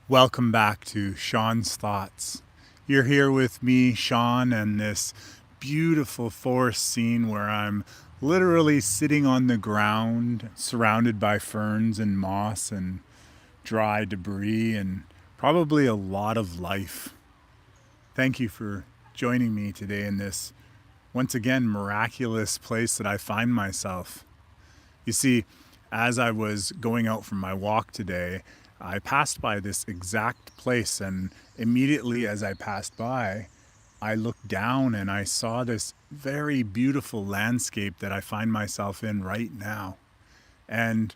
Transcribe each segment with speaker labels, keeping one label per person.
Speaker 1: Welcome back to Sean's Thoughts. You're here with me, Sean, and this beautiful forest scene where I'm literally sitting on the ground, surrounded by ferns and moss and dry debris and probably a lot of life. Thank you for joining me today in this, once again, miraculous place that I find myself. You see, as I was going out for my walk today, I passed by this exact place, and immediately as I passed by, I looked down and I saw this very beautiful landscape that I find myself in right now. And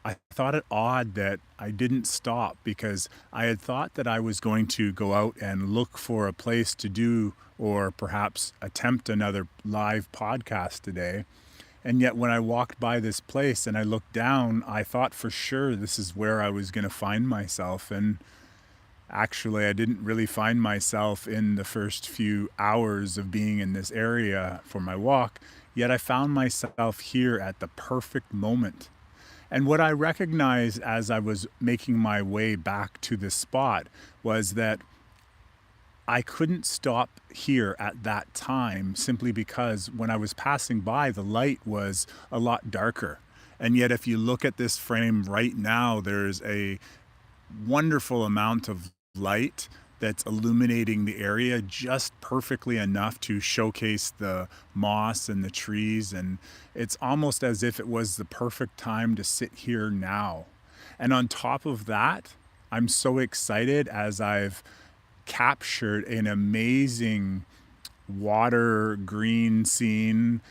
Speaker 1: I thought it odd that I didn't stop because I had thought that I was going to go out and look for a place to do or perhaps attempt another live podcast today. And yet, when I walked by this place and I looked down, I thought for sure this is where I was going to find myself. And actually, I didn't really find myself in the first few hours of being in this area for my walk, yet I found myself here at the perfect moment. And what I recognized as I was making my way back to this spot was that I couldn't stop here at that time simply because when I was passing by, the light was a lot darker. And yet, if you look at this frame right now, there's a wonderful amount of light that's illuminating the area just perfectly enough to showcase the moss and the trees. And it's almost as if it was the perfect time to sit here now. And on top of that, I'm so excited as I've captured an amazing water green scene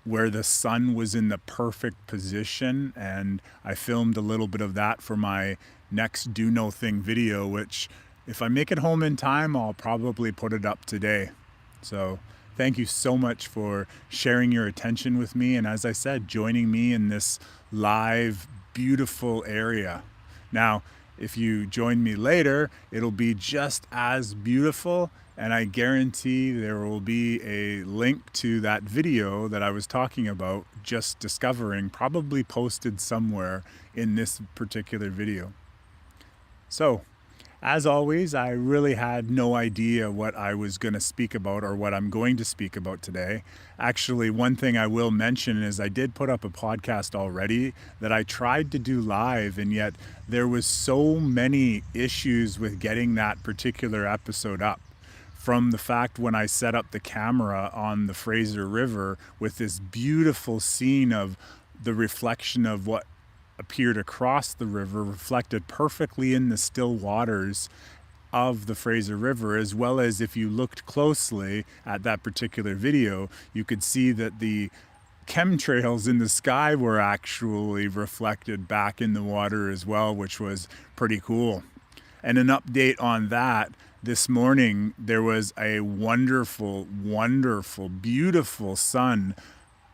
Speaker 1: where the sun was in the perfect position, and I filmed a little bit of that for my next Do No Thing video, which if I make it home in time, I'll probably put it up today. So thank you so much for sharing your attention with me, and as I said, joining me in this live beautiful area. Now, if you join me later, it'll be just as beautiful, and I guarantee there will be a link to that video that I was talking about just discovering, probably posted somewhere in this particular video. So, as always, I really had no idea what I was going to speak about or what I'm going to speak about today. Actually, one thing I will mention is I did put up a podcast already that I tried to do live, and yet there was so many issues with getting that particular episode up. From the fact when I set up the camera on the Fraser River with this beautiful scene of the reflection of what appeared across the river reflected perfectly in the still waters of the Fraser River, as well as if you looked closely at that particular video, you could see that the chemtrails in the sky were actually reflected back in the water as well, which was pretty cool. And an update on that, this morning there was a wonderful, wonderful, beautiful sun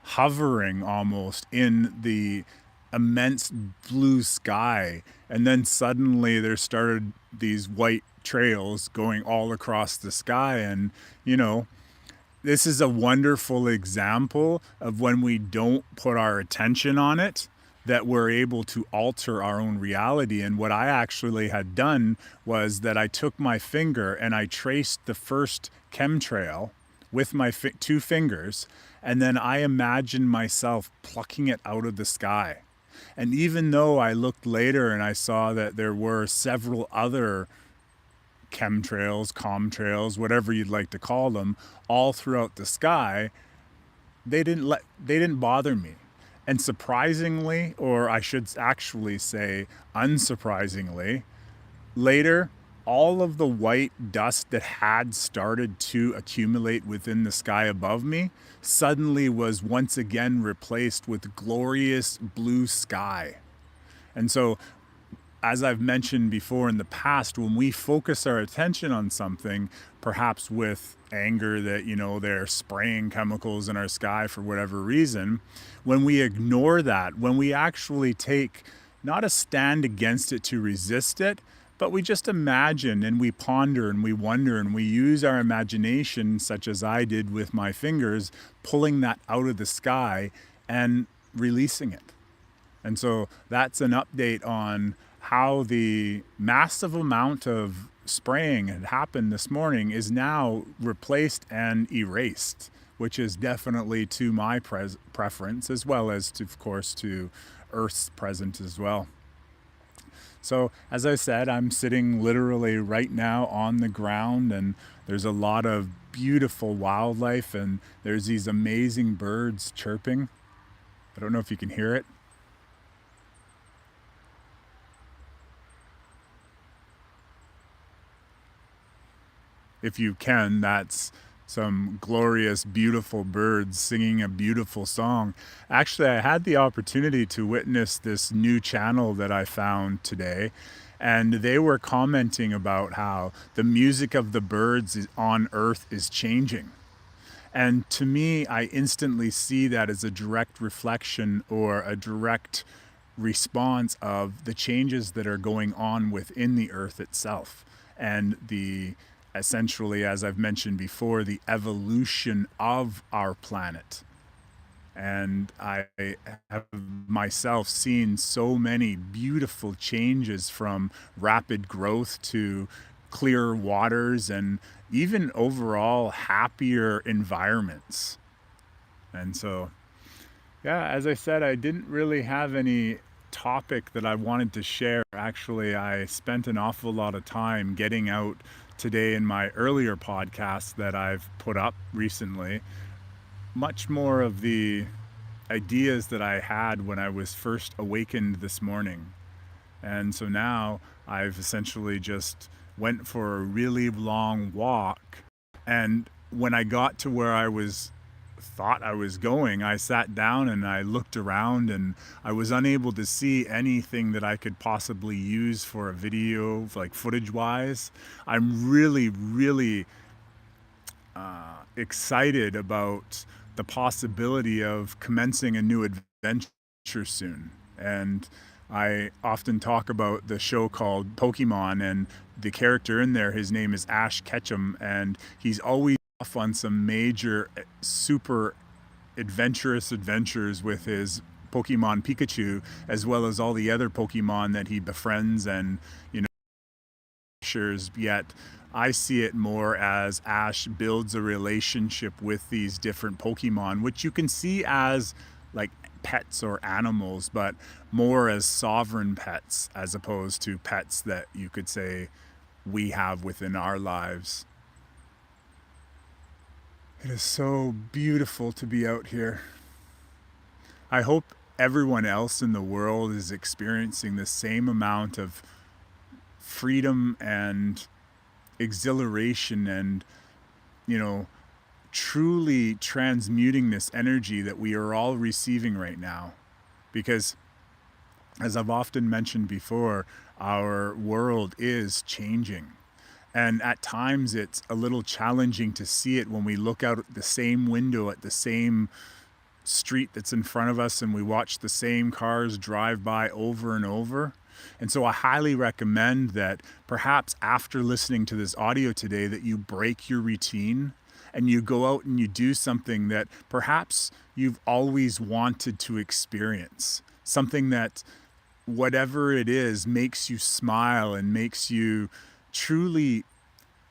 Speaker 1: hovering almost in the immense blue sky, and then suddenly there started these white trails going all across the sky. And this is a wonderful example of when we don't put our attention on it, that we're able to alter our own reality. And what I actually had done was that I took my finger and I traced the first chemtrail with my two fingers, and then I imagined myself plucking it out of the sky. And even though I looked later and I saw that there were several other chemtrails, comtrails, whatever you'd like to call them, all throughout the sky, they didn't bother me. And surprisingly, or I should actually say unsurprisingly, later, all of the white dust that had started to accumulate within the sky above me suddenly was once again replaced with glorious blue sky. And so, as I've mentioned before in the past, when we focus our attention on something, perhaps with anger that, they're spraying chemicals in our sky for whatever reason, when we ignore that, when we actually take not a stand against it to resist it, but we just imagine and we ponder and we wonder and we use our imagination, such as I did with my fingers, pulling that out of the sky and releasing it. And so that's an update on how the massive amount of spraying had happened this morning is now replaced and erased, which is definitely to my preference, as well as, to, of course, to Earth's present as well. So, as I said, I'm sitting literally right now on the ground, and there's a lot of beautiful wildlife, and there's these amazing birds chirping. I don't know if you can hear it. If you can, that's some glorious, beautiful birds singing a beautiful song. Actually, I had the opportunity to witness this new channel that I found today, and they were commenting about how the music of the birds on Earth is changing. And to me, I instantly see that as a direct reflection or a direct response of the changes that are going on within the earth itself, and the essentially, as I've mentioned before, the evolution of our planet. And I have myself seen so many beautiful changes, from rapid growth to clearer waters and even overall happier environments. And so, yeah, as I said, I didn't really have any topic that I wanted to share. Actually, I spent an awful lot of time getting out today in my earlier podcasts that I've put up recently, much more of the ideas that I had when I was first awakened this morning. And so now I've essentially just went for a really long walk, and when I got to where I was thought I was going, I sat down and I looked around, and I was unable to see anything that I could possibly use for a video, like footage wise. I'm really excited about the possibility of commencing a new adventure soon. And I often talk about the show called Pokemon, and the character in there, his name is Ash Ketchum, and he's always off on some major, super adventurous adventures with his Pokemon Pikachu, as well as all the other Pokemon that he befriends and, you know, yet I see it more as Ash builds a relationship with these different Pokemon, which you can see as like pets or animals, but more as sovereign pets as opposed to pets that you could say we have within our lives. It is so beautiful to be out here. I hope everyone else in the world is experiencing the same amount of freedom and exhilaration and, you know, truly transmuting this energy that we are all receiving right now. Because, as I've often mentioned before, our world is changing. And at times it's a little challenging to see it when we look out at the same window at the same street that's in front of us, and we watch the same cars drive by over and over. And so I highly recommend that perhaps after listening to this audio today, that you break your routine and you go out and you do something that perhaps you've always wanted to experience. Something that, whatever it is, makes you smile and makes you truly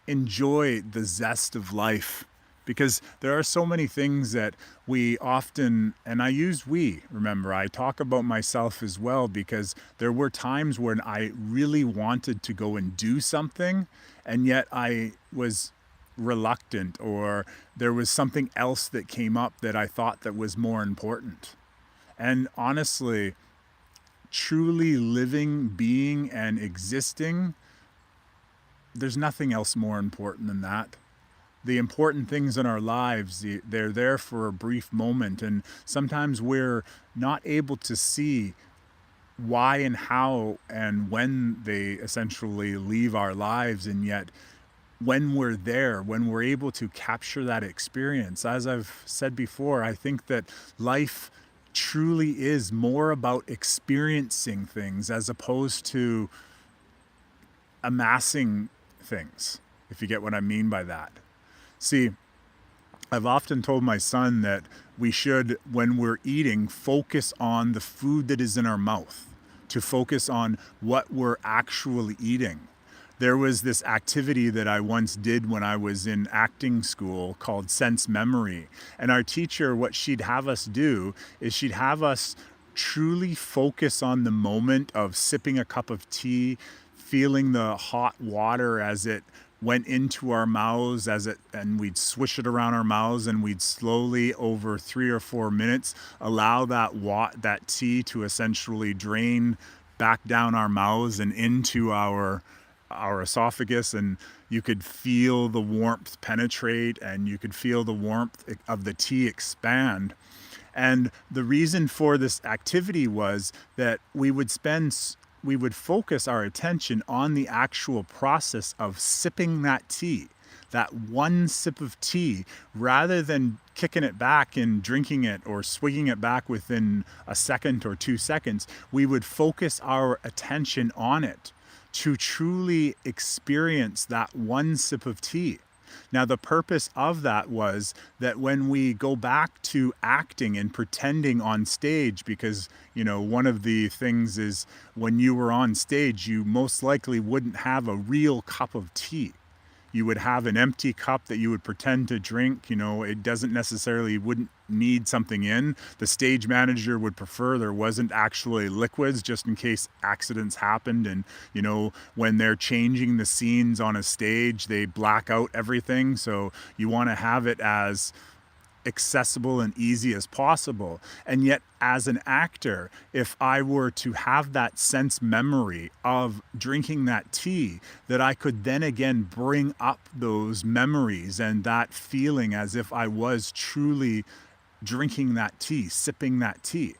Speaker 1: enjoy the zest of life. Because there are so many things that we often, and I use we, remember, I talk about myself as well, because there were times when I really wanted to go and do something, and yet I was reluctant, or there was something else that came up that I thought that was more important. And honestly, truly living, being, and existing, there's nothing else more important than that. The important things in our lives, they're there for a brief moment, and sometimes we're not able to see why and how and when they essentially leave our lives. And yet when we're there, when we're able to capture that experience, as I've said before, I think that life truly is more about experiencing things as opposed to amassing things, if you get what I mean by that. See, I've often told my son that we should, when we're eating, focus on the food that is in our mouth, to focus on what we're actually eating. There was this activity that I once did when I was in acting school called sense memory. And our teacher, what she'd have us do is she'd have us truly focus on the moment of sipping a cup of tea, feeling the hot water as it went into our mouths and we'd swish it around our mouths, and we'd slowly over 3 or 4 minutes allow that tea to essentially drain back down our mouths and into our esophagus, and you could feel the warmth penetrate and you could feel the warmth of the tea expand. And the reason for this activity was that we would focus our attention on the actual process of sipping that tea, that one sip of tea, rather than kicking it back and drinking it or swigging it back within a second or 2 seconds. We would focus our attention on it to truly experience that one sip of tea. Now, the purpose of that was that when we go back to acting and pretending on stage, because, one of the things is when you were on stage, you most likely wouldn't have a real cup of tea. You would have an empty cup that you would pretend to drink. It doesn't necessarily wouldn't need something in. The stage manager would prefer there wasn't actually liquids just in case accidents happened. And, when they're changing the scenes on a stage, they black out everything. So you want to have it as accessible and easy as possible. And yet, as an actor, if I were to have that sense memory of drinking that tea, that I could then again bring up those memories and that feeling as if I was truly drinking that tea, sipping that tea.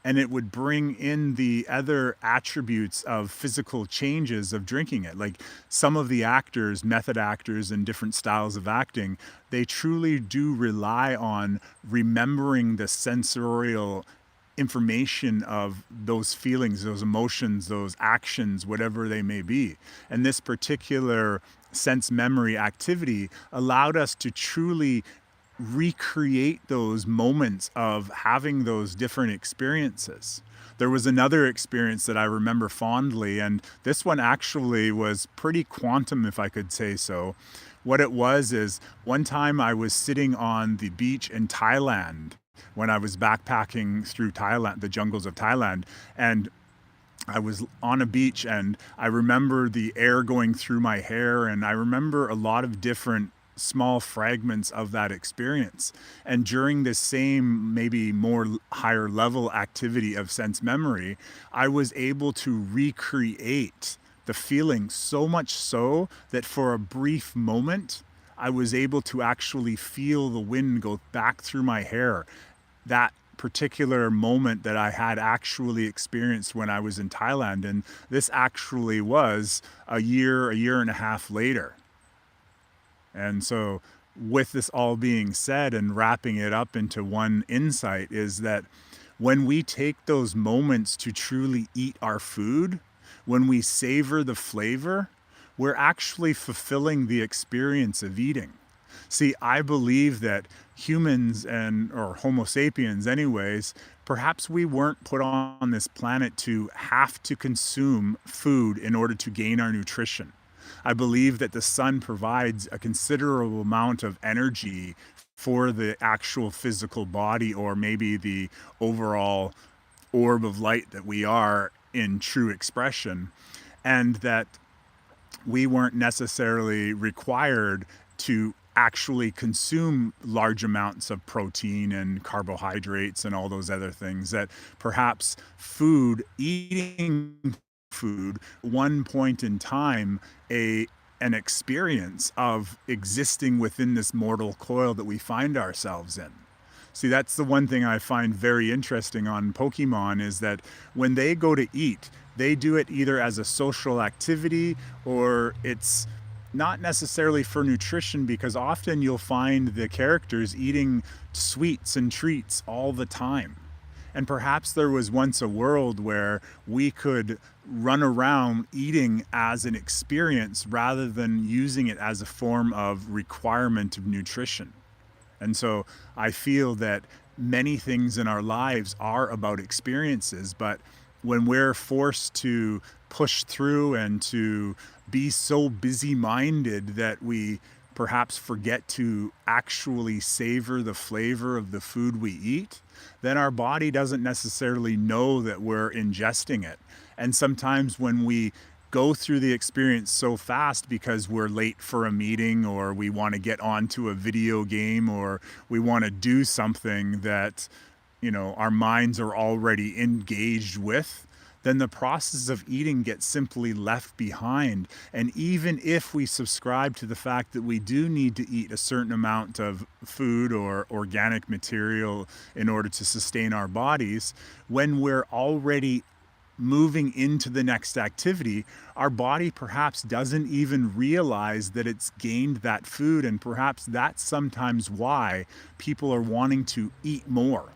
Speaker 1: And it would bring in the other attributes of physical changes of drinking it. Like some of the actors, method actors and different styles of acting, they truly do rely on remembering the sensorial information of those feelings, those emotions, those actions, whatever they may be. And this particular sense memory activity allowed us to truly recreate those moments of having those different experiences. There was another experience that I remember fondly, and this one actually was pretty quantum, if I could say so. What it was is one time I was sitting on the beach in Thailand when I was backpacking through Thailand, the jungles of Thailand, and I was on a beach, and I remember the air going through my hair, and I remember a lot of different small fragments of that experience. And during this same, maybe more higher level activity of sense memory, I was able to recreate the feeling so much so that for a brief moment, I was able to actually feel the wind go back through my hair. That particular moment that I had actually experienced when I was in Thailand. And this actually was a year and a half later. And so with this all being said and wrapping it up into one insight is that when we take those moments to truly eat our food, when we savor the flavor, we're actually fulfilling the experience of eating. See, I believe that humans or Homo sapiens anyways, perhaps we weren't put on this planet to have to consume food in order to gain our nutrition. I believe that the sun provides a considerable amount of energy for the actual physical body, or maybe the overall orb of light that we are in true expression, and that we weren't necessarily required to actually consume large amounts of protein and carbohydrates and all those other things, that perhaps eating food, one point in time, an experience of existing within this mortal coil that we find ourselves in. See, that's the one thing I find very interesting on Pokemon is that when they go to eat, they do it either as a social activity or it's not necessarily for nutrition, because often you'll find the characters eating sweets and treats all the time. And perhaps there was once a world where we could run around eating as an experience rather than using it as a form of requirement of nutrition. And so I feel that many things in our lives are about experiences, but when we're forced to push through and to be so busy-minded that we perhaps forget to actually savor the flavor of the food we eat, then our body doesn't necessarily know that we're ingesting it. And sometimes when we go through the experience so fast because we're late for a meeting, or we want to get onto a video game, or we want to do something that, our minds are already engaged with, then the process of eating gets simply left behind. And even if we subscribe to the fact that we do need to eat a certain amount of food or organic material in order to sustain our bodies, when we're already moving into the next activity, our body perhaps doesn't even realize that it's gained that food. And perhaps that's sometimes why people are wanting to eat more.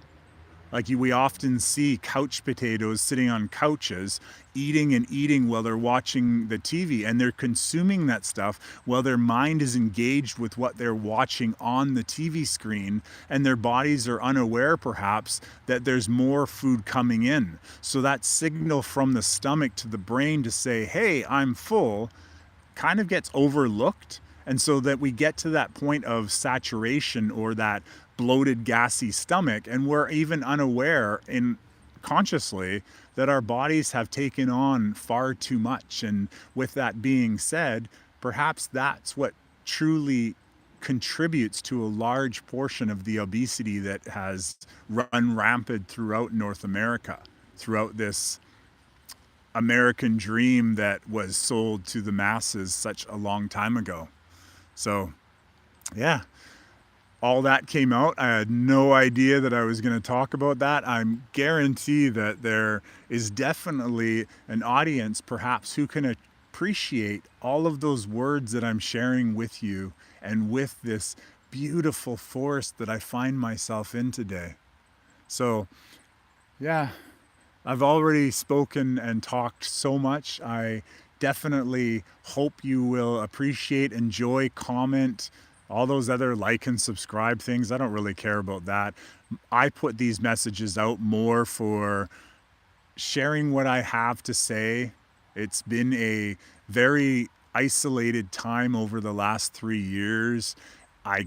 Speaker 1: Like we often see couch potatoes sitting on couches, eating and eating while they're watching the TV, and they're consuming that stuff while their mind is engaged with what they're watching on the TV screen, and their bodies are unaware perhaps that there's more food coming in. So that signal from the stomach to the brain to say, hey, I'm full, kind of gets overlooked. And so that we get to that point of saturation, or that bloated, gassy stomach, and we're even unaware consciously that our bodies have taken on far too much. And with that being said, perhaps that's what truly contributes to a large portion of the obesity that has run rampant throughout North America, throughout this American dream that was sold to the masses such a long time ago. So, yeah, all that came out. I had no idea that I was going to talk about that. I'm guarantee that there is definitely an audience perhaps who can appreciate all of those words that I'm sharing with you, and with this beautiful forest that I find myself in today. So, yeah, I've already spoken and talked so much. I definitely hope you will appreciate, enjoy, comment, all those other like and subscribe things. I don't really care about that. I put these messages out more for sharing what I have to say. It's been a very isolated time over the last 3 years. I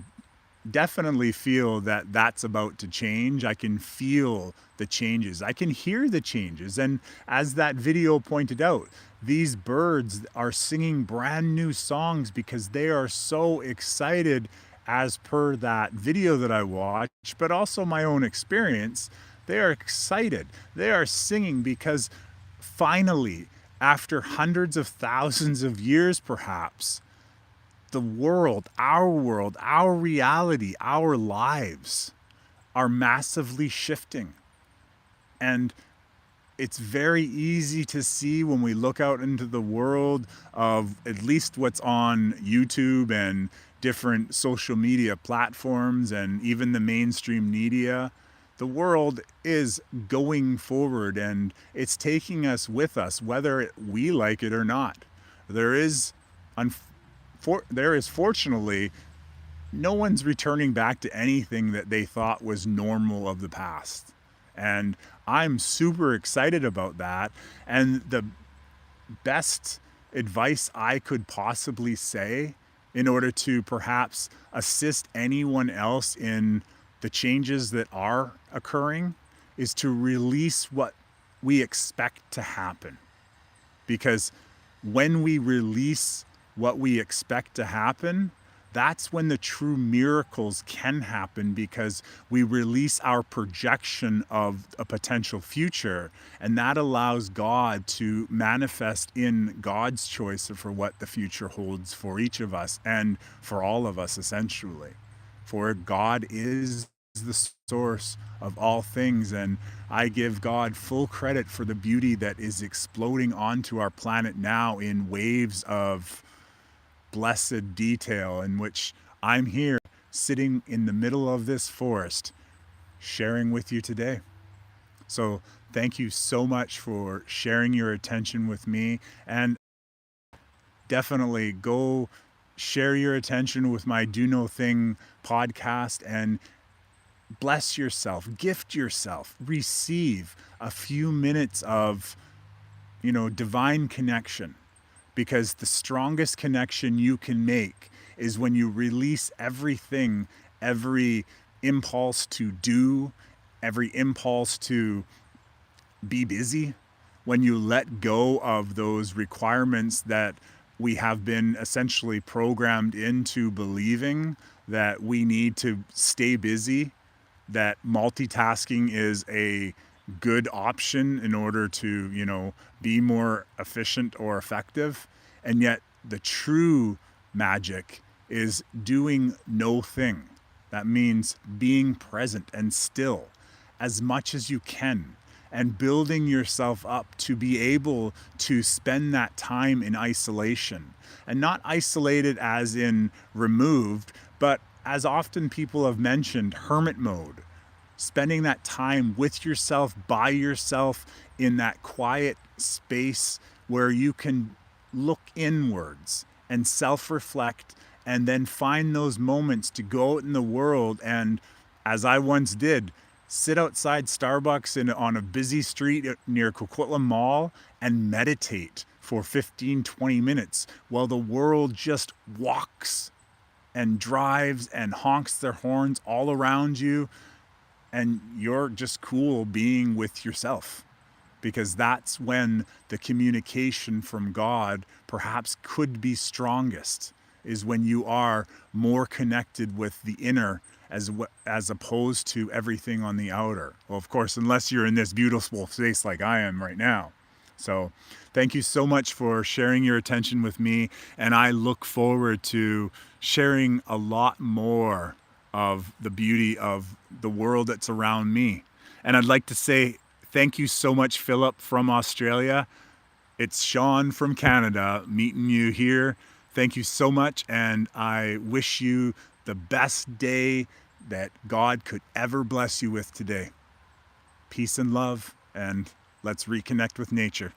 Speaker 1: definitely feel that that's about to change. I can feel the changes. I can hear the changes. And as that video pointed out, these birds are singing brand new songs because they are so excited, as per that video that I watched, but also my own experience. They are excited. They are singing because finally, after hundreds of thousands of years perhaps, the world, our reality, our lives are massively shifting. And it's very easy to see when we look out into the world of at least what's on YouTube and different social media platforms and even the mainstream media. The world is going forward, and it's taking us with us, whether we like it or not. There is fortunately no one's returning back to anything that they thought was normal of the past. And I'm super excited about that. And the best advice I could possibly say in order to perhaps assist anyone else in the changes that are occurring is to release what we expect to happen. Because when we release what we expect to happen, that's when the true miracles can happen, because we release our projection of a potential future, and that allows God to manifest in God's choice for what the future holds for each of us and for all of us, essentially. For God is the source of all things, and I give God full credit for the beauty that is exploding onto our planet now in waves of blessed detail, in which I'm here sitting in the middle of this forest sharing with you today. So thank you so much for sharing your attention with me, and definitely go share your attention with my Do No Thing podcast, and bless yourself, gift yourself, receive a few minutes of, divine connection. Because the strongest connection you can make is when you release everything, every impulse to do, every impulse to be busy, when you let go of those requirements that we have been essentially programmed into believing, that we need to stay busy, that multitasking is a good option in order to, be more efficient or effective. And yet the true magic is doing no thing. That means being present and still as much as you can, and building yourself up to be able to spend that time in isolation. And not isolated as in removed, but as often people have mentioned, hermit mode. Spending that time with yourself, by yourself, in that quiet space where you can look inwards and self-reflect, and then find those moments to go out in the world and, as I once did, sit outside Starbucks on a busy street near Coquitlam Mall and meditate for 15, 20 minutes while the world just walks and drives and honks their horns all around you, and you're just cool being with yourself. Because that's when the communication from God perhaps could be strongest, is when you are more connected with the inner as opposed to everything on the outer. Well, of course, unless you're in this beautiful space like I am right now. So thank you so much for sharing your attention with me, and I look forward to sharing a lot more of the beauty of the world that's around me. And I'd like to say thank you so much, Philip from Australia. It's Shone from Canada meeting you here. Thank you so much, and I wish you the best day that God could ever bless you with today. Peace and love, and let's reconnect with nature.